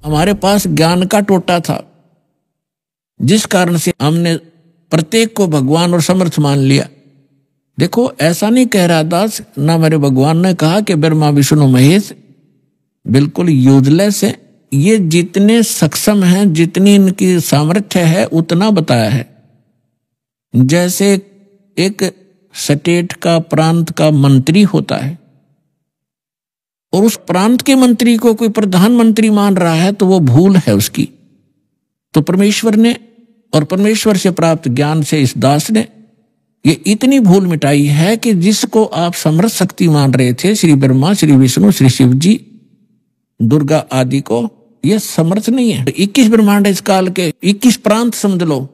हमारे पास ज्ञान का टोटा था, जिस कारण से हमने प्रत्येक को भगवान और समर्थ मान लिया। देखो, ऐसा नहीं कह रहा दास, ना मेरे भगवान ने कहा कि ब्रह्मा विष्णु महेश बिल्कुल यूजलेस है। ये जितने सक्षम हैं, जितनी इनकी सामर्थ्य है, उतना बताया है। जैसे एक स्टेट का, प्रांत का मंत्री होता है और उस प्रांत के मंत्री को कोई प्रधानमंत्री मान रहा है, तो वो भूल है उसकी। तो परमेश्वर ने और परमेश्वर से प्राप्त ज्ञान से इस दास ने ये इतनी भूल मिटाई है कि जिसको आप समर्थ शक्ति मान रहे थे, श्री ब्रह्मा, श्री विष्णु, श्री शिव जी, दुर्गा आदि को, ये समर्थ नहीं है। 21 ब्रह्मांड इस काल के, 21 प्रांत समझ लो।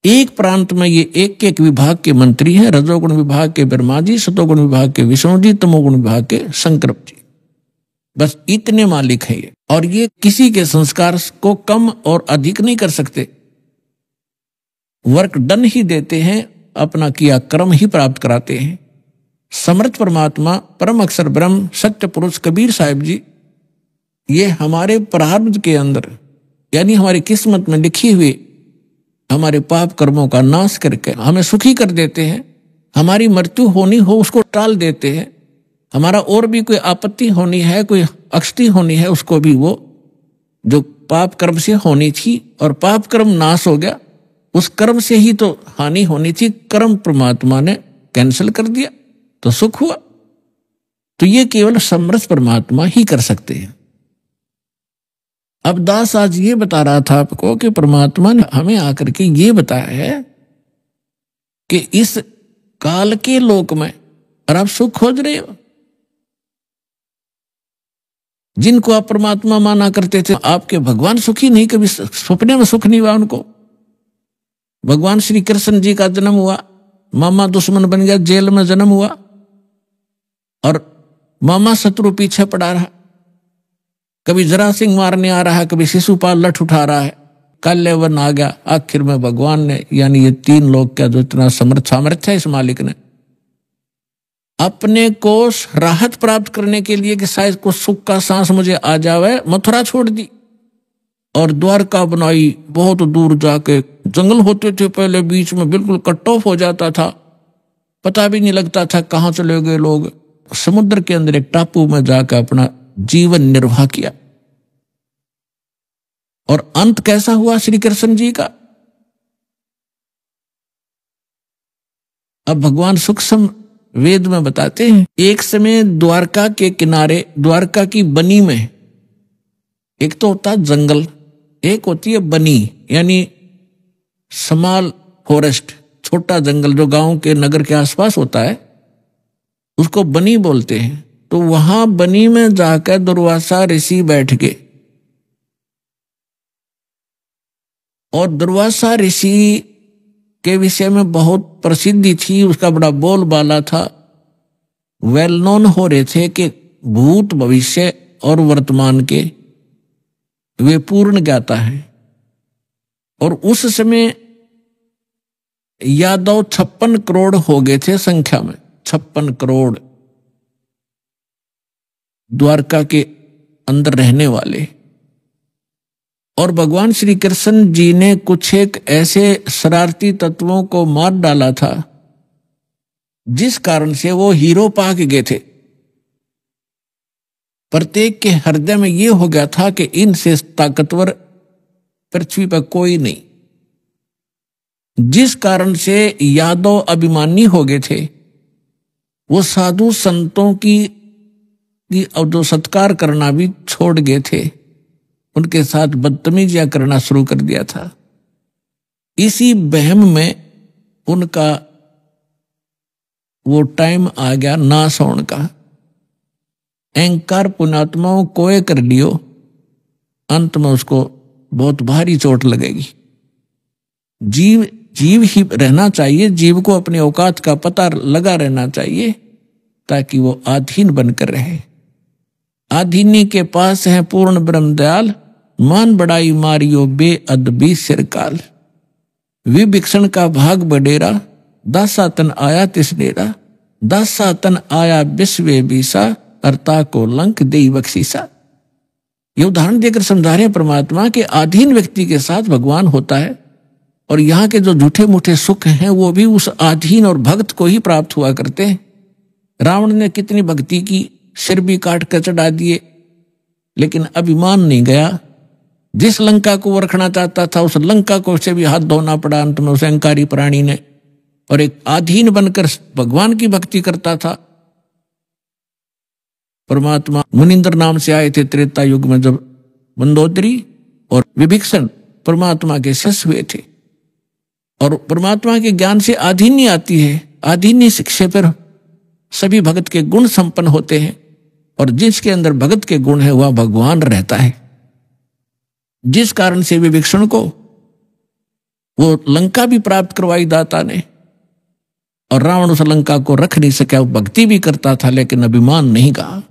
एक प्रांत में ये एक एक विभाग के मंत्री हैं। रजोगुण विभाग के ब्रह्मा जी, सतोगुण विभाग के विष्णु जी, तमोगुण विभाग के शंकर जी। बस इतने मालिक हैं ये, और ये किसी के संस्कार को कम और अधिक नहीं कर सकते। वर्क डन ही देते हैं, अपना किया कर्म ही प्राप्त कराते हैं। समर्थ परमात्मा, परम अक्षर ब्रह्म, सत्य पुरुष कबीर साहिब जी, ये हमारे प्रारब्ध के अंदर, यानी हमारी किस्मत में लिखी हुई हमारे पाप कर्मों का नाश करके हमें सुखी कर देते हैं। हमारी मृत्यु होनी हो उसको टाल देते हैं। हमारा और भी कोई आपत्ति होनी है, कोई अक्षति होनी है, उसको भी वो जो पाप कर्म से होनी थी, और पाप कर्म नाश हो गया, उस कर्म से ही तो हानि होनी थी, कर्म परमात्मा ने कैंसिल कर दिया, तो सुख हुआ। तो ये केवल समर्थ परमात्मा ही कर सकते हैं। अब दास आज ये बता रहा था आपको कि परमात्मा ने हमें आकर के ये बताया है कि इस काल के लोक में और आप सुख खोज रहे हो। जिनको आप परमात्मा माना करते थे, आपके भगवान सुखी नहीं, कभी सपने में सुख नहीं हुआ उनको। भगवान श्री कृष्ण जी का जन्म हुआ, मामा दुश्मन बन गया, जेल में जन्म हुआ, और मामा शत्रु पीछे पड़ा रहा। कभी जरा सिंह मारने आ रहा है, कभी शिशुपाल लठ उठा रहा है, काल्यवन आ गया। आखिर में भगवान ने, यानी ये तीन लोग का जो इतना सामर्थ्य है इस मालिक ने, अपने को राहत प्राप्त करने के लिए कि शायद कुछ सुख का सांस मुझे आ जावे, मथुरा छोड़ दी और द्वारका बनाई। बहुत दूर जाके जंगल होते थे पहले, बीच में बिल्कुल कट ऑफ हो जाता था, पता भी नहीं लगता था कहाँ चले गए लोग। समुद्र के अंदर एक टापू में जाकर अपना जीवन निर्वाह किया। और अंत कैसा हुआ श्री कृष्ण जी का? अब भगवान सूक्ष्म वेद में बताते हैं, एक समय द्वारका के किनारे, द्वारका की बनी में, एक तो होता है जंगल, एक होती है बनी, यानी स्मॉल फॉरेस्ट, छोटा जंगल जो गांव के, नगर के आसपास होता है, उसको बनी बोलते हैं। तो वहां बनी में जाकर दुर्वासा ऋषि बैठ गए, और दुर्वासा ऋषि के विषय में बहुत प्रसिद्धि थी, उसका बड़ा बोलबाला था। वेल नोन हो रहे थे कि भूत, भविष्य और वर्तमान के वे पूर्ण ज्ञाता है। और उस समय यादव 56 करोड़ हो गए थे संख्या में, 56 करोड़ द्वारका के अंदर रहने वाले। और भगवान श्री कृष्ण जी ने कुछ एक ऐसे शरारती तत्वों को मार डाला था, जिस कारण से वो हीरो पाक गए थे। प्रत्येक के हृदय में ये हो गया था कि इनसे ताकतवर पृथ्वी पर कोई नहीं, जिस कारण से यादव अभिमानी हो गए थे। वो साधु संतों की जो सत्कार करना भी छोड़ गए थे, उनके साथ बदतमीजियां करना शुरू कर दिया था। इसी बहम में उनका वो टाइम आ गया नाश होने का। अहंकार पुण्यात्माओं कोय कर लियो, अंत में उसको बहुत भारी चोट लगेगी। जीव ही रहना चाहिए, जीव को अपने औकात का पता लगा रहना चाहिए, ताकि वो आधीन बनकर रहे। आधीनी के पास है पूर्ण ब्रह्म दयाल, मान बढ़ाई मारियो बेअदबी सिरकाल। विभीषण का भाग बडेरा, दासा तन आया तिस डेरा। दासा तन आया विश्व बीसा, अर्ता को लंक देई बख्शीसा। ये उदाहरण देकर समझा रहे हैं परमात्मा के अधीन व्यक्ति के साथ भगवान होता है, और यहाँ के जो झूठे मूठे सुख हैं वो भी उस अधीन और भक्त को ही प्राप्त हुआ करते हैं। रावण ने कितनी भक्ति की, सिर भी काट कर चढ़ा दिए, लेकिन अभिमान नहीं गया। जिस लंका को वो रखना चाहता था उस लंका को से भी हाथ धोना पड़ा अंत में उस अहंकारी प्राणी ने, और एक अधीन बनकर भगवान की भक्ति करता था। परमात्मा मुनिंद्र नाम से आए थे त्रेता युग में, जब मंदोदरी और विभीषण परमात्मा के शिष्य हुए थे। और परमात्मा के ज्ञान से आधीनी आती है, आधीनी शिक्षा पर सभी भगत के गुण संपन्न होते हैं, और जिसके अंदर भगत के गुण है वह भगवान रहता है। जिस कारण से विभीषण को वो लंका भी प्राप्त करवाई दाता ने, और रावण उस लंका को रख नहीं सका। वो भक्ति भी करता था लेकिन अभिमान नहीं कहा।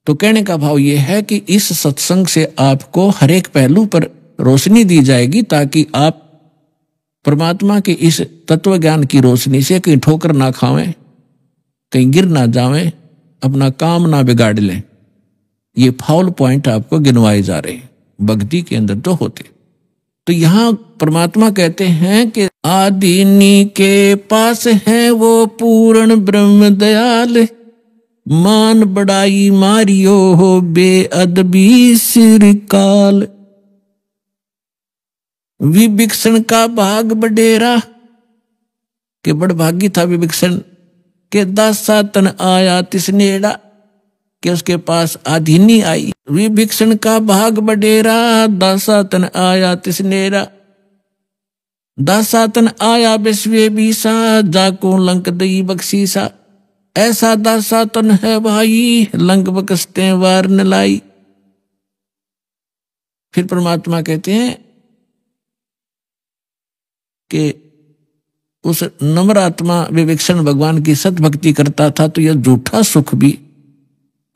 तो कहने का भाव यह है कि इस सत्संग से आपको हर एक पहलू पर रोशनी दी जाएगी, ताकि आप परमात्मा के इस तत्व ज्ञान की रोशनी से कहीं ठोकर ना खावें, कहीं गिर ना जावें, अपना काम ना बिगाड़ लें। ये फाउल पॉइंट आपको गिनवाए जा रहे हैं, भक्ति के अंदर तो होते। तो यहां परमात्मा कहते हैं कि आदिनी के पास है वो पूर्ण ब्रह्म दयाल, मान बड़ाई मारियो हो बेअदबी सिर काल। विभीषण का भाग बडेरा, के बड़भागी था विभीषण, के दासा तन आया तिसनेड़ा, कि उसके पास आधीनी आई। विभीषण का भाग बडेरा, दासा तन आया तिसनेड़ा, दासा तन आया बिस्वे बीसा, जाको लंक दई बख्शीसा। ऐसा दासा तन है भाई, लंक बकसते वार न लाई। फिर परमात्मा कहते हैं कि उस नम्र आत्मा विभीषण भगवान की सतभक्ति करता था, तो यह झूठा सुख भी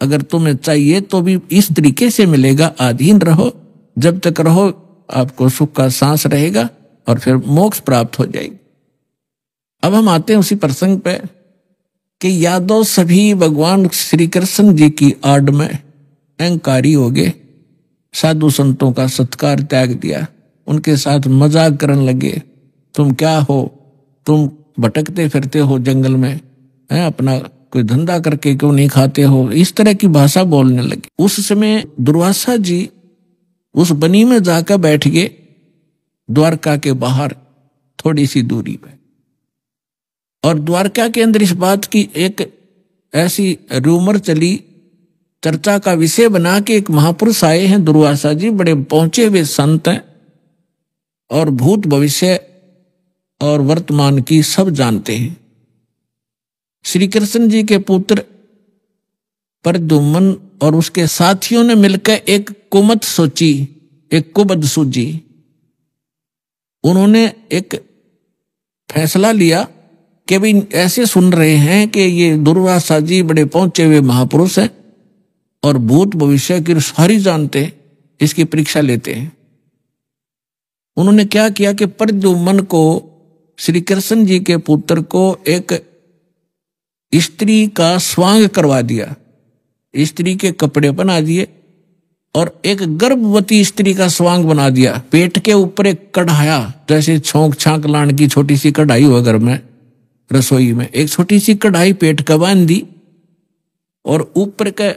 अगर तुम्हें चाहिए तो भी इस तरीके से मिलेगा। अधीन रहो, जब तक रहो आपको सुख का सांस रहेगा, और फिर मोक्ष प्राप्त हो जाएगी। अब हम आते हैं उसी प्रसंग पे कि यादव सभी भगवान श्री कृष्ण जी की आड़ में अहंकारी हो गए, साधु संतों का सत्कार त्याग दिया, उनके साथ मजाक करने लगे। तुम क्या हो, तुम भटकते फिरते हो जंगल में, है अपना कोई धंधा करके क्यों नहीं खाते हो, इस तरह की भाषा बोलने लगे। उस समय दुर्वासा जी उस बनी में जाकर बैठ गए, द्वारका के बाहर थोड़ी सी दूरी पे। और द्वारका के अंदर इस बात की एक ऐसी रूमर चली, चर्चा का विषय बना के एक महापुरुष आए हैं दुर्वासा जी, बड़े पहुंचे हुए संत हैं, और भूत भविष्य और वर्तमान की सब जानते हैं। श्री कृष्ण जी के पुत्र प्रद्युम्न और उसके साथियों ने मिलकर एक कुमत सोची, एक कुबद सूझी। उन्होंने एक फैसला लिया कि भाई ऐसे सुन रहे हैं कि ये दुर्वासा जी बड़े पहुंचे हुए महापुरुष हैं और भूत भविष्य की सारी जानते हैं, इसकी परीक्षा लेते हैं। उन्होंने क्या किया कि प्रद्युम्न को, श्री कृष्ण जी के पुत्र को, एक स्त्री का स्वांग करवा दिया, स्त्री के कपड़े बना दिए, और एक गर्भवती स्त्री का स्वांग बना दिया। पेट के ऊपर एक कढ़ाया, जैसे छोंक छांक लाने की छोटी सी कढ़ाई हो घर में, रसोई में एक छोटी सी कढ़ाई पेट का बांध दी, और ऊपर का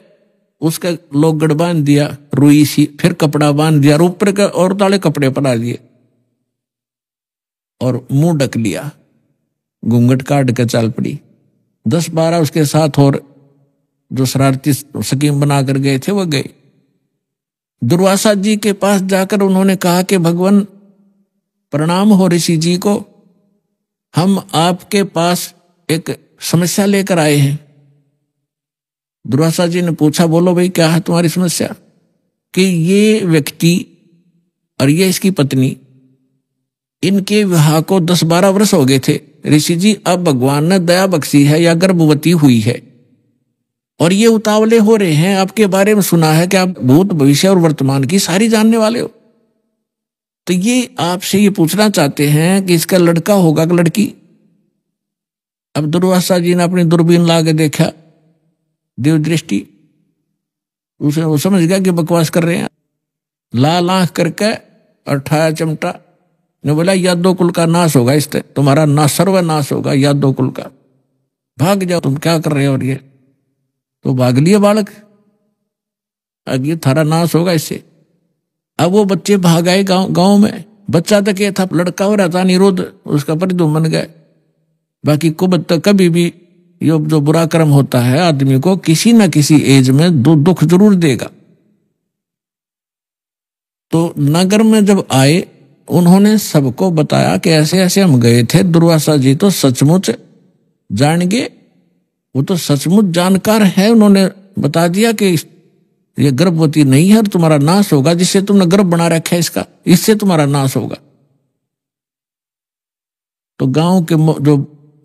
उसका लोगड़ बांध दिया रुई सी, फिर कपड़ा बांध दिया, और ऊपर का और ताले कपड़े पड़ा दिए, और मुंह ढक लिया, घूंघट काट के चल पड़ी। 10-12 उसके साथ और जो शरारती स्कीम बनाकर गए थे वो गए। दुर्वासा जी के पास जाकर उन्होंने कहा कि भगवान प्रणाम हो ऋषि जी को, हम आपके पास एक समस्या लेकर आए हैं। दुर्वासा जी ने पूछा, बोलो भाई क्या है तुम्हारी समस्या? कि ये व्यक्ति और ये इसकी पत्नी, इनके विवाह को 10-12 वर्ष हो गए थे ऋषि जी, अब भगवान ने दया बख्शी है या गर्भवती हुई है, और ये उतावले हो रहे हैं। आपके बारे में सुना है कि आप भूत भविष्य और वर्तमान की सारी जानने वाले हो, तो ये आपसे ये पूछना चाहते हैं कि इसका लड़का होगा कि लड़की? अब दुर्वासा जी ने अपनी दूरबीन ला के देखा, देव दृष्टि, उसे वो समझ गया कि बकवास कर रहे हैं। लाल आंख करके और ठाया चिमटा ने बोला यादव कुल का नाश होगा, इससे तुम्हारा ना सर्वनाश होगा यादव कुल का, भाग जाओ, तुम क्या कर रहे हो। और ये तो भाग लिए बालक, अब ये थारा नाश होगा इससे। अब वो बच्चे भाग आए गांव में। बच्चा तक ये था, लड़का हो रहा था निरोध, उसका परिधुम बन गए। बाकी कुबत तक कभी भी ये जो बुरा कर्म होता है आदमी को किसी न किसी एज में दुख जरूर देगा। तो नगर में जब आए उन्होंने सबको बताया कि ऐसे ऐसे हम गए थे। दुर्वासा जी तो सचमुच जान गए, वो तो सचमुच जानकार है। उन्होंने बता दिया कि ये गर्भवती नहीं है और तुम्हारा नाश होगा, जिससे तुमने गर्भ बना रखा है इसका, इससे तुम्हारा नाश होगा। तो गांव के जो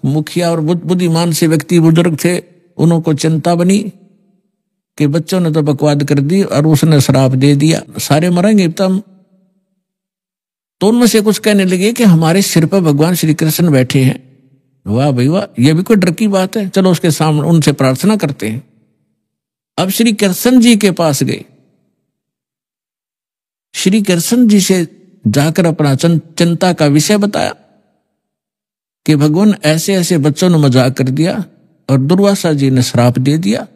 मुखिया और बुद्धिमान से व्यक्ति बुजुर्ग थे, उनको चिंता बनी कि बच्चों ने तो बकवाद कर दी और उसने श्राप दे दिया, सारे मरेंगे तब। तो उनमें से कुछ कहने लगे कि हमारे सिर पर भगवान श्री कृष्ण बैठे हैं। वाह भाई वाह, यह भी कोई डर की बात है, चलो उसके सामने उनसे प्रार्थना करते हैं। अब श्री कृष्ण जी के पास गए। श्री कृष्ण जी से जाकर अपना चिंता का विषय बताया कि भगवान ऐसे ऐसे बच्चों ने मजाक कर दिया और दुर्वासा जी ने श्राप दे दिया,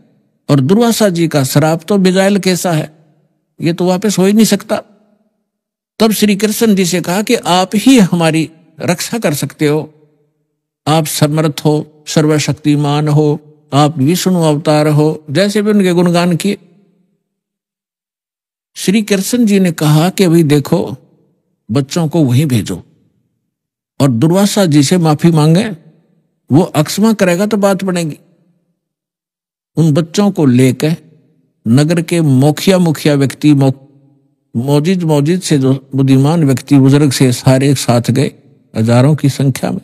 और दुर्वासा जी का श्राप तो बिजायल कैसा है, ये तो वापस हो ही नहीं सकता। तब श्री कृष्ण जी से कहा कि आप ही हमारी रक्षा कर सकते हो, आप समर्थ हो, सर्वशक्तिमान हो, आप विष्णु अवतार हो, जैसे भी उनके गुणगान किए। श्री कृष्ण जी ने कहा कि भाई देखो, बच्चों को वहीं भेजो और दुर्वासा जी से माफी मांगे, वो अक्षमा करेगा तो बात बनेगी। उन बच्चों को लेकर नगर के मुखिया व्यक्ति, मौजिद से जो बुद्धिमान व्यक्ति बुजुर्ग से सारे एक साथ गए, हजारों की संख्या में।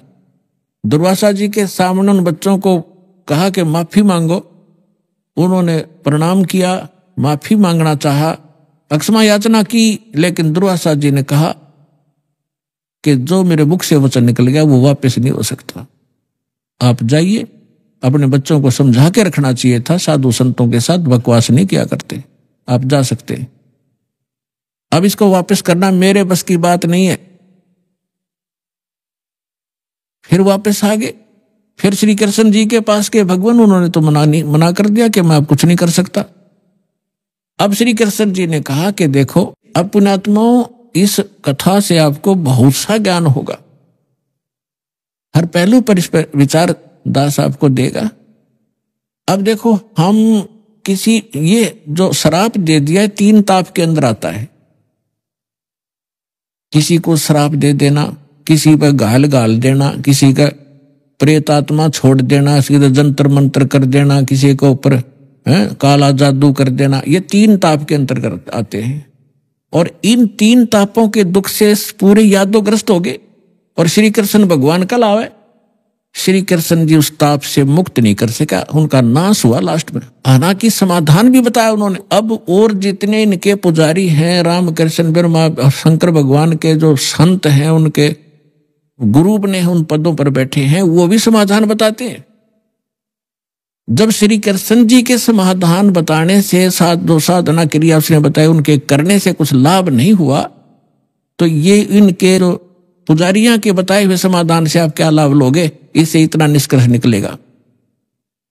दुर्वासा जी के सामने उन बच्चों को कहा कि माफी मांगो। उन्होंने प्रणाम किया, माफी मांगना चाहा, अक्षमा याचना की, लेकिन दुर्वासा जी ने कहा कि जो मेरे मुख से वचन निकल गया वो वापस नहीं हो सकता। आप जाइए, अपने बच्चों को समझा के रखना चाहिए था, साधु संतों के साथ बकवास नहीं किया करते, आप जा सकते हैं। अब इसको वापस करना मेरे बस की बात नहीं है। फिर वापस आ गए, फिर श्री कृष्ण जी के पास के भगवान, उन्होंने तो मना कर दिया कि मैं अब कुछ नहीं कर सकता। अब श्री कृष्ण जी ने कहा कि देखो, अब पुण्यात्माओं, इस कथा से आपको बहुत सा ज्ञान होगा, हर पहलू पर इस पर विचार दास आपको देगा। अब देखो, हम किसी, ये जो श्राप दे दिया है 3 ताप के अंदर आता है। किसी को श्राप दे देना, किसी पर गाल देना, किसी का प्रेत आत्मा छोड़ देना, किसी का जंतर मंत्र कर देना, किसी के ऊपर काला जादू कर देना, ये 3 ताप के अंतर्गत आते हैं। और इन 3 तापों के दुख से पूरे यादवग्रस्त हो गए। और श्री कृष्ण भगवान कल आवे, श्री कृष्ण जी उस ताप से मुक्त नहीं कर सका, उनका नाश हुआ लास्ट में। हालांकि समाधान भी बताया उन्होंने। अब और जितने इनके पुजारी हैं, रामकृष्ण ब्रह्मा शंकर भगवान के जो संत हैं, उनके गुरु बने उन पदों पर बैठे हैं, वो भी समाधान बताते हैं। जब श्री कृष्ण जी के समाधान बताने से जो साधना क्रिया उसने बताई, उनके करने से कुछ लाभ नहीं हुआ, तो ये इनके जो पुजारियां के बताए हुए समाधान से आप क्या लाभ लोगे, इससे इतना निष्कर्ष निकलेगा।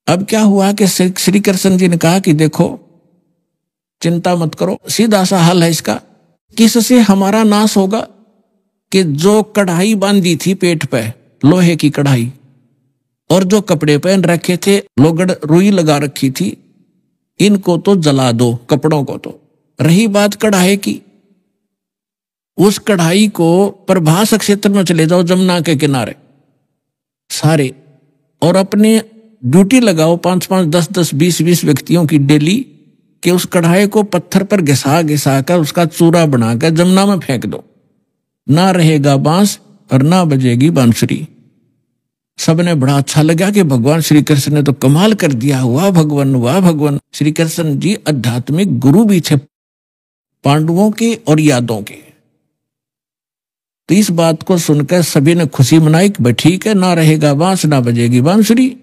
अब क्या हुआ कि श्री कृष्ण जी ने कहा कि देखो, चिंता मत करो, सीधा सा हल है इसका। किससे हमारा नाश होगा कि जो कढ़ाई बांधी थी पेट पे, लोहे की कढ़ाई, और जो कपड़े पहन रखे थे, लोगड़ रुई लगा रखी थी, इनको तो जला दो, कपड़ों को तो। रही बात कढ़ाई की, उस कढ़ाई को प्रभास क्षेत्र में चले जाओ, जमुना के किनारे सारे, और अपने ड्यूटी लगाओ 5-5, 10-10, 20-20 व्यक्तियों की डेली, कि उस कढ़ाई को पत्थर पर घिसा कर उसका चूरा बनाकर जमुना में फेंक दो। ना रहेगा बांस और ना बजेगी बांसुरी। सबने बड़ा अच्छा लगा कि भगवान श्री कृष्ण ने तो कमाल कर दिया, वाह भगवान, वाह भगवान। श्री कृष्ण जी आध्यात्मिक गुरु भी थे पांडवों के और यादवों के। तो इस बात को सुनकर सभी ने खुशी मनाई कि भाई ठीक है, ना रहेगा बांस ना बजेगी बांसुरी।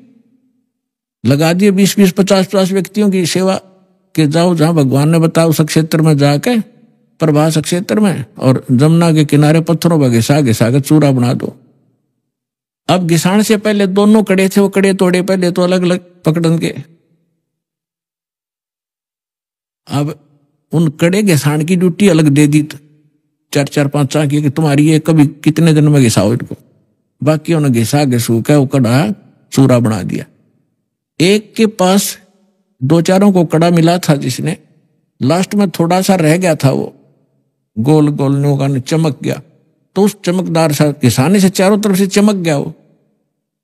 लगा दिए 20-20, 50-50 व्यक्तियों की सेवा, कि जाओ जहां भगवान ने बताया उस क्षेत्र में जाके, प्रभास क्षेत्र में, और जमुना के किनारे पत्थरों पर घिसा घिसा के चूरा बना दो। अब घिसाण से पहले दोनों कड़े थे, वो कड़े तोड़े पहले तो अलग अलग पकड़न के। अब उन कड़े घिसाण की ड्यूटी अलग दे दी, 4-4 5 की, कि तुम्हारी ये कभी कितने दिन में घिसाओ इनको। बाकी उन्हें घिसा घिसू के वो कड़ा चूरा बना दिया। एक के पास 2-4 को कड़ा मिला था, जिसने लास्ट में थोड़ा सा रह गया था, वो गोल गोल नोका ने चमक गया, तो उस चमकदार सा घिसाने से चारों तरफ से चमक गया वो।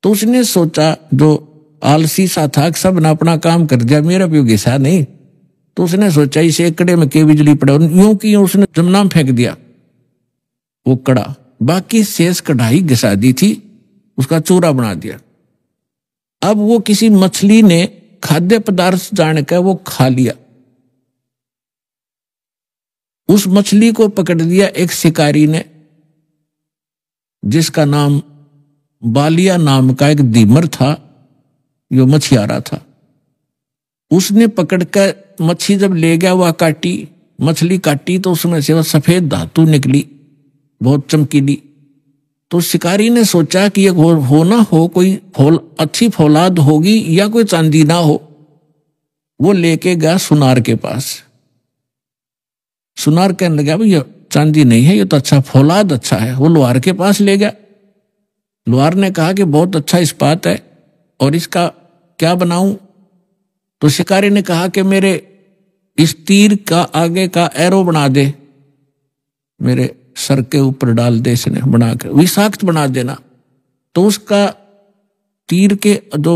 तो उसने सोचा, जो आलसी सा था, सब ने अपना काम कर दिया, मेरा भी घिसा नहीं, तो उसने सोचा इसे एक कड़े में के बिजली पड़े, यूं की यूं उसने जमुना में फेंक दिया वो कड़ा। बाकी शेष कढ़ाई घिसा दी थी, उसका चूरा बना दिया। अब वो किसी मछली ने खाद्य पदार्थ जानकर वो खा लिया, उस मछली को पकड़ दिया एक शिकारी ने, जिसका नाम बालिया नाम का एक दीमर था, जो मछियारा था। उसने पकड़कर मच्छी जब ले गया, वह काटी, मछली काटी, तो उसमें से वह सफेद धातु निकली, बहुत चमकीली। तो शिकारी ने सोचा कि ये हो ना हो कोई अच्छी फौलाद होगी या कोई चांदी ना हो। वो लेके गया सुनार के पास। सुनार कहने लगा, भैया चांदी नहीं है, ये तो अच्छा फौलाद अच्छा है। वो लोहार के पास ले गया। लोहार ने कहा कि बहुत अच्छा इस्पात है, और इसका क्या बनाऊं? तो शिकारी ने कहा कि मेरे इस तीर का आगे का एरो बना दे, मेरे सर के ऊपर डाल दे, इसने बना कर विषाक्त बना देना। तो उसका तीर के जो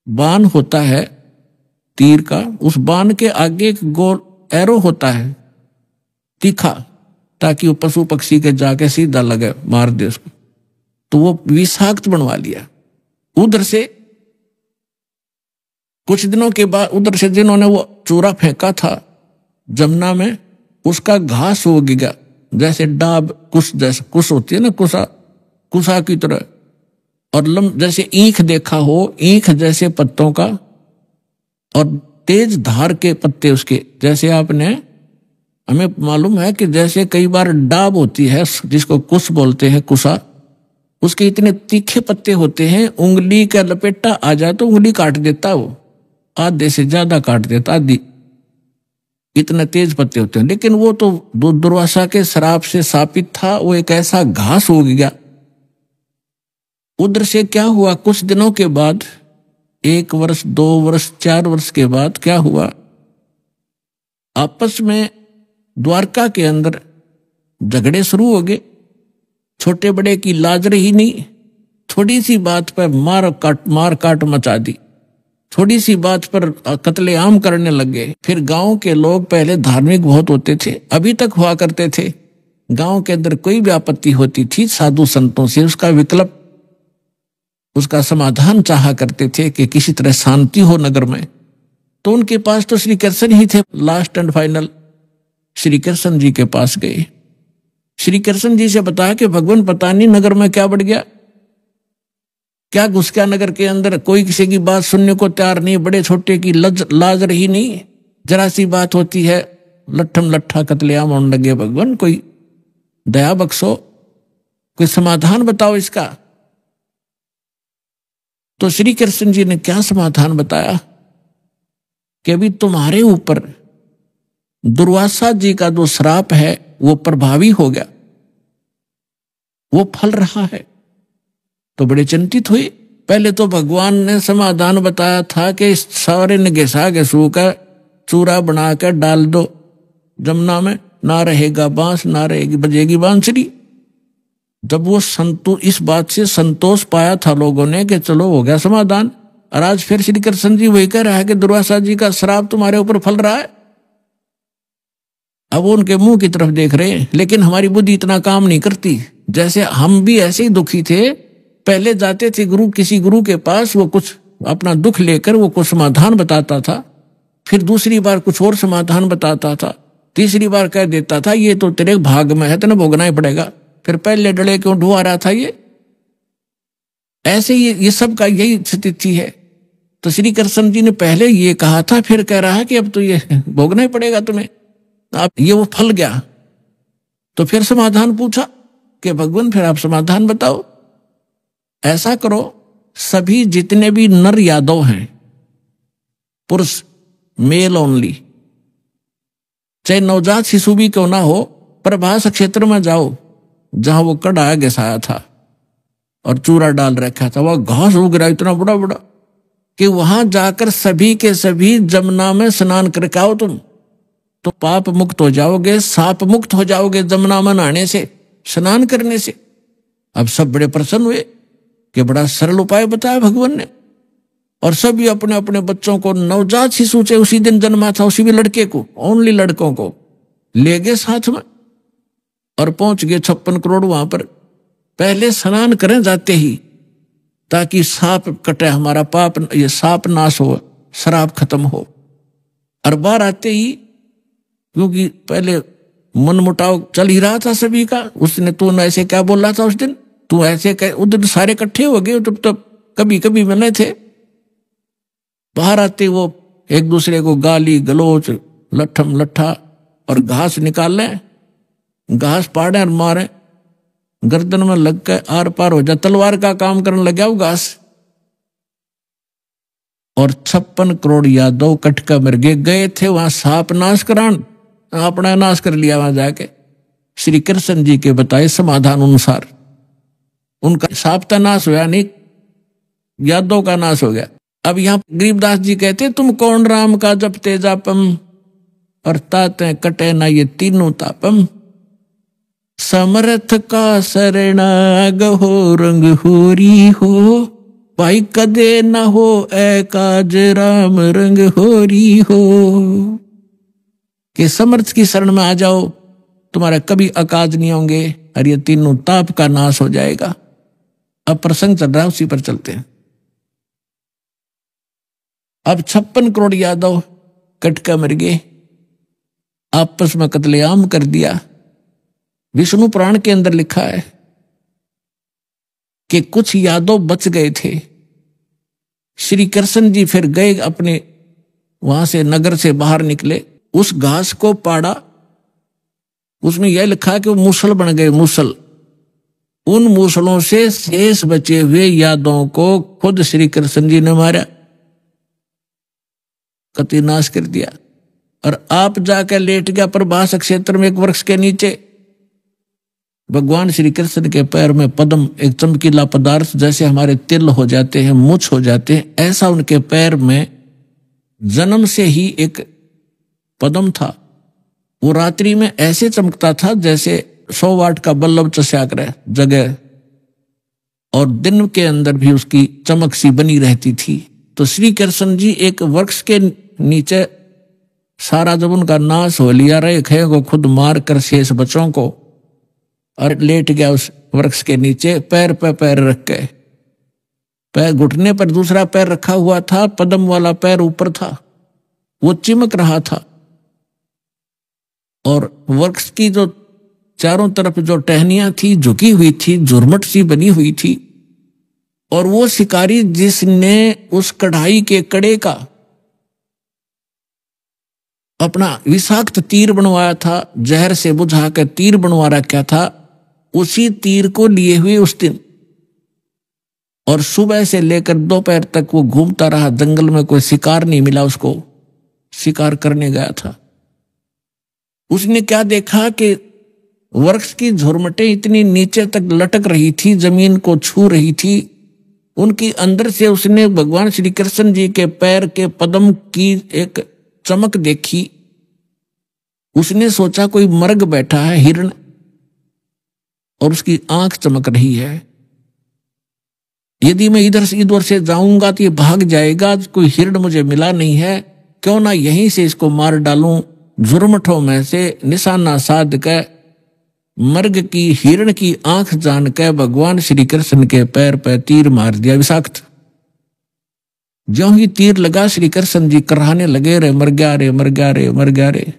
बाण होता है तीर का, उस बाण के आगे एक गोल एरो होता है तीखा, ताकि वो पशु पक्षी के जाके सीधा लगे, मार दे उसको। तो वो विषाक्त बनवा लिया। उधर से कुछ दिनों के बाद, उधर से जिन्होंने वो चूरा फेंका था जमुना में, उसका घास हो गया, जैसे डाब कुश, जैसे कुश होती है ना, कुशा की तरह, और जैसे ईख देखा हो, ईख जैसे पत्तों का, और तेज धार के पत्ते उसके, जैसे आपने, हमें मालूम है कि जैसे कई बार डाब होती है जिसको कुश बोलते हैं, कुशा, उसके इतने तीखे पत्ते होते हैं, उंगली का लपेटा आ जाए तो उंगली काट देता, वो आधे से ज्यादा काट देता, आधी, इतने तेज पत्ते होते हैं। लेकिन वो तो दुर्वासा के श्राप से शापित था, वो एक ऐसा घास हो गया। उधर से क्या हुआ, कुछ दिनों के बाद, 1 वर्ष 2 वर्ष 4 वर्ष के बाद क्या हुआ, आपस में द्वारका के अंदर झगड़े शुरू हो गए। छोटे बड़े की लाज रही नहीं, थोड़ी सी बात पर मार काट मचा दी, थोड़ी सी बात पर कत्लेआम करने लग गए। फिर गांव के लोग पहले धार्मिक बहुत होते थे, अभी तक हुआ करते थे। गांव के अंदर कोई भी आपत्ति होती थी, साधु संतों से उसका विकल्प, उसका समाधान चाहा करते थे कि किसी तरह शांति हो नगर में। तो उनके पास तो श्री कृष्ण ही थे, last and final. Shri Krishna ji के पास गए, श्री कृष्ण जी से बताया कि भगवान पता नहीं नगर में क्या बढ़ गया, क्या घुस गया नगर के अंदर, कोई किसी की बात सुनने को तैयार नहीं, बड़े छोटे की लाज रही नहीं, जरा सी बात होती है लट्ठम लट्ठा कत्लेआम होने लगे। भगवान कोई दया बख्शो, कोई समाधान बताओ इसका। तो श्री कृष्ण जी ने क्या समाधान बताया कि अभी तुम्हारे ऊपर दुर्वासा जी का जो श्राप है वो प्रभावी हो गया, वो फल रहा है। तो बड़े चिंतित हुए। पहले तो भगवान ने समाधान बताया था कि सारे ने घिसा घिसू का चूरा बनाकर डाल दो जमुना में, ना रहेगा बांस, ना रहेगी बजेगी बांसुरी। जब वो इस बात से संतोष पाया था लोगों ने कि चलो हो गया समाधान, और आज फिर श्री कृष्ण जी वही कह रहा है कि दुर्वासा जी का श्राप तुम्हारे ऊपर फल रहा है। अब वो उनके मुंह की तरफ देख रहे हैं, लेकिन हमारी बुद्धि इतना काम नहीं करती। जैसे हम भी ऐसे ही दुखी थे, पहले जाते थे किसी गुरु के पास, वो कुछ अपना दुख लेकर वो कुछ समाधान बताता था, फिर दूसरी बार कुछ और समाधान बताता था, तीसरी बार कह देता था ये तो तेरे भाग में है, तेने भोगना ही पड़ेगा। फिर पहले डले क्यों ढुआ रहा था ये। ऐसे ये सब का यही स्थिति है। तो श्री कृष्ण जी ने पहले ये कहा था, फिर कह रहा है कि अब तो ये भोगना ही पड़ेगा तुम्हें, अब ये वो फल गया। तो फिर समाधान पूछा कि भगवान फिर आप समाधान बताओ। ऐसा करो, सभी जितने भी नर यादव हैं, पुरुष, मेल ओनली, चाहे नवजात शिशु भी क्यों ना हो, प्रभास क्षेत्र में जाओ जहां वो कड़ा घिसाया था और चूरा डाल रखा था, वह घास उग रहा इतना बड़ा बड़ा कि वहां जाकर सभी के सभी जमुना में स्नान करके आओ तुम, तो पाप मुक्त हो जाओगे, साप मुक्त हो जाओगे जमुना में नहाने से, स्नान करने से। अब सब बड़े प्रसन्न हुए कि बड़ा सरल उपाय बताया भगवान ने। और सभी अपने अपने बच्चों को, नवजात शिशु से उसी दिन जन्मा था उसी भी लड़के को, ओनली लड़कों को ले गए साथ में और पहुंच गए 56 करोड़ वहां पर। पहले स्नान करें जाते ही, ताकि साप कटे, हमारा पाप, ये साप नाश हो, शराब खत्म हो। और बाहर आते ही, क्योंकि पहले मनमुटाव चल ही रहा था सभी का, उसने तू ऐसे क्या बोल रहा था उस दिन, तू ऐसे उस दिन सारे इकट्ठे हो गए, तब कभी कभी मिले थे। बाहर आते वो एक दूसरे को गाली गलोच, लट्ठम लट्ठा और घास निकाल लें, घास पाड़े और मारे, गर्दन में लग के आर पार हो जाए, तलवार का काम करने लग गया वो घास। और 56 करोड़ यादव कटका मर गए थे वहां साप नाश करान, अपना नाश कर लिया वहां जाके। श्री कृष्ण जी के बताए समाधान अनुसार उनका साप का नाश हुआ नहीं, यादव का नाश हो गया। अब यहां गरीबदास जी कहते, तुम कौन राम का जपते जापम और ताते कटे ना ये तीनों तापम, समर्थ का शरणाग हो रंग होरी हो, भाई कदे न हो ए काज राम रंग होरी हो। कि समर्थ की शरण में आ जाओ, तुम्हारा कभी अकाज नहीं होंगे और ये तीनों ताप का नाश हो जाएगा। अब प्रसंग चल रहा है, उसी पर चलते हैं। अब 56 करोड़ यादव कटका मर गए, आपस में कत्लेआम कर दिया। विष्णु पुराण के अंदर लिखा है कि कुछ यादव बच गए थे। श्री कृष्ण जी फिर गए अपने वहां से, नगर से बाहर निकले, उस घास को पाड़ा, उसमें यह लिखा कि वो मूसल बन गए, मूसल। उन मूसलों से शेष बचे हुए यादवों को खुद श्री कृष्ण जी ने मारा, कति नाश कर दिया। और आप जाकर लेट गया प्रभास क्षेत्र में एक वृक्ष के नीचे। भगवान श्री कृष्ण के पैर में पद्म, एक चमकीला पदार्थ, जैसे हमारे तिल हो जाते हैं, मुछ हो जाते हैं, ऐसा उनके पैर में जन्म से ही एक पद्म था। वो रात्रि में ऐसे चमकता था जैसे 100 वाट का बल्ब चस्याक रहे जगह, और दिन के अंदर भी उसकी चमक सी बनी रहती थी। तो श्री कृष्ण जी एक वृक्ष के नीचे, सारा जब उनका नाश हो लिया, रहे खे को खुद मार कर शेष बच्चों को, और लेट गया उस वृक्ष के नीचे, पैर पे पैर रख के, पैर घुटने पर दूसरा पैर रखा हुआ था, पद्म वाला पैर ऊपर था, वो चिमक रहा था। और वृक्ष की जो चारों तरफ जो टहनियां थी झुकी हुई थी, झुरमट सी बनी हुई थी। और वो शिकारी जिसने उस कढ़ाई के कड़े का अपना विषाक्त तीर बनवाया था, जहर से बुझा कर तीर बनवा रखा था, उसी तीर को लिए हुए उस दिन, और सुबह से लेकर दोपहर तक वो घूमता रहा जंगल में, कोई शिकार नहीं मिला उसको, शिकार करने गया था। उसने क्या देखा कि वृक्ष की झुरमटें इतनी नीचे तक लटक रही थी, जमीन को छू रही थी, उनकी अंदर से उसने भगवान श्री कृष्ण जी के पैर के पद्म की एक चमक देखी। उसने सोचा कोई मर्ग बैठा है, हिरण, और उसकी आंख चमक रही है। यदि मैं इधर से इधर से जाऊंगा तो ये भाग जाएगा, कोई हिरण मुझे मिला नहीं है, क्यों ना यहीं से इसको मार डालूं। झुरमठों में से निशाना साध के मर्ग की, हिरण की आंख जान के भगवान श्री कृष्ण के पैर पर तीर मार दिया विषाक्त। ज्यों ही तीर लगा, श्री कृष्ण जी कराहने लगे, रे मर गया रे, मर गया रे, मर गया रे।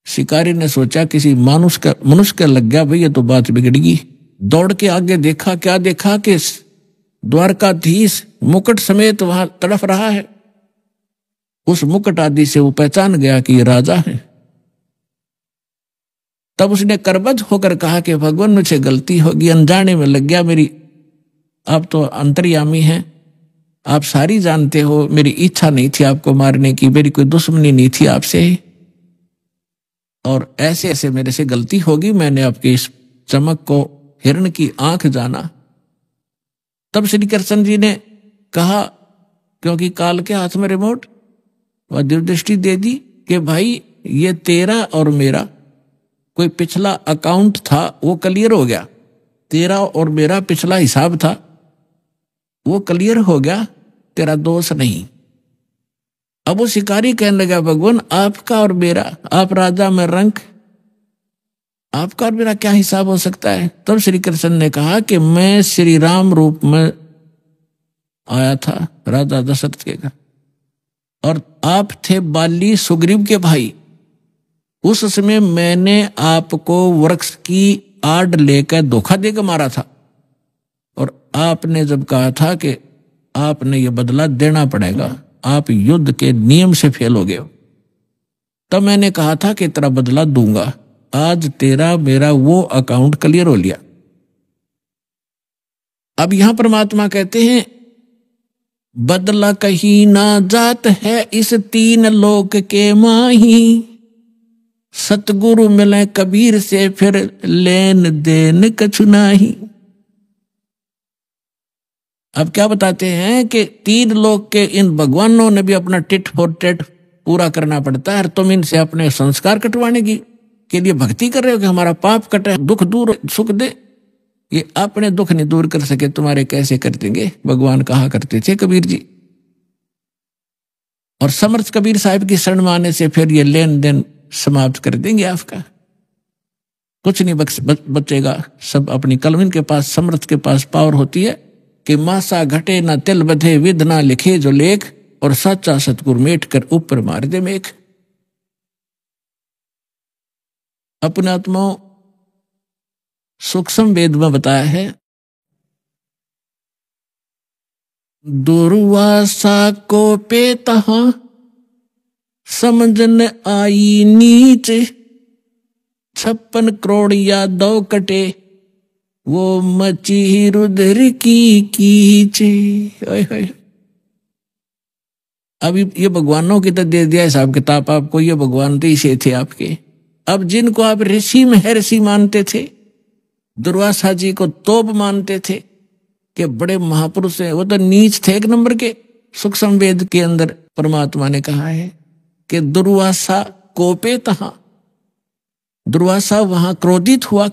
शिकारी ने सोचा किसी मनुष्य का लग गया भाई, ये तो बात बिगड़ गई। दौड़ के आगे देखा, क्या देखा कि द्वारकाधीश मुकुट समेत वहां तड़फ रहा है। उस मुकुट आदि से वो पहचान गया कि ये राजा है। तब उसने करबद्ध होकर कहा कि भगवान मुझे गलती होगी, अनजाने में लग गया मेरी, आप तो अंतर्यामी हैं, आप सारी जानते हो, मेरी इच्छा नहीं थी आपको मारने की, मेरी कोई दुश्मनी नहीं थी आपसे, और ऐसे ऐसे मेरे से गलती होगी, मैंने आपके इस चमक को हिरण की आंख जाना। तब श्री कृष्ण जी ने कहा, क्योंकि काल के हाथ में रिमोट, वह दिव्यदृष्टि दे दी कि भाई ये तेरा और मेरा कोई पिछला अकाउंट था, वो क्लियर हो गया। तेरा और मेरा पिछला हिसाब था, वो क्लियर हो गया, तेरा दोष नहीं। अब वो शिकारी कहने लगा, भगवान आपका और मेरा, आप राजा में रंक, आपका और मेरा क्या हिसाब हो सकता है। तब श्री कृष्ण ने कहा कि मैं श्री राम रूप में आया था राजा दशरथ के घर, और आप थे बाली सुग्रीव के भाई। उस समय मैंने आपको वृक्ष की आड़ लेकर धोखा देकर मारा था, और आपने जब कहा था कि आपने ये बदला देना पड़ेगा, आप युद्ध के नियम से फेल हो गए हो, तब मैंने कहा था कि तेरा बदला दूंगा। आज तेरा मेरा वो अकाउंट क्लियर हो लिया। अब यहां परमात्मा कहते हैं, बदला कहीं ना जात है इस तीन लोक के माही, सतगुरु मिले कबीर से फिर लेन देन कछु नाही। अब क्या बताते हैं कि तीन लोक के इन भगवानों ने भी अपना टिट फॉर टेट पूरा करना पड़ता है, और तुम इनसे अपने संस्कार कटवाने की के लिए भक्ति कर रहे हो कि हमारा पाप कटे, दुख दूर, सुख दे। ये अपने दुख नहीं दूर कर सके, तुम्हारे कैसे कर देंगे, भगवान कहा करते थे कबीर जी। और समर्थ कबीर साहब की शरण में आने से फिर ये लेन देन समाप्त कर देंगे आपका, कुछ नहीं बचेगा। सब अपनी कलम, इनके पास, समर्थ के पास पावर होती है कि मासा घटे ना तिल बधे, विद ना लिखे जो लेख, और सच्चा सतगुर मेट कर ऊपर मार दे मेघ। अपने आत्माओं सूक्ष्म वेद में बताया है, दुर्वासा को पे तहां समझन आई नीच, 56 करोड़ या 2 कटे वो मची रुद्र की कीचे। अब ये भगवानों की तो दे दिया हिसाब किताब आपको, ये भगवान तो इसे थे आपके। अब जिनको आप ऋषि महर्षि मानते थे, दुर्वासा जी को तोप मानते थे कि बड़े महापुरुष हैं, वो तो नीच थे एक नंबर के। सूक्ष्म वेद के अंदर परमात्मा ने कहा है कि दुर्वासा कोपे तहां, दुर्वासा वहां क्रोधित हुआ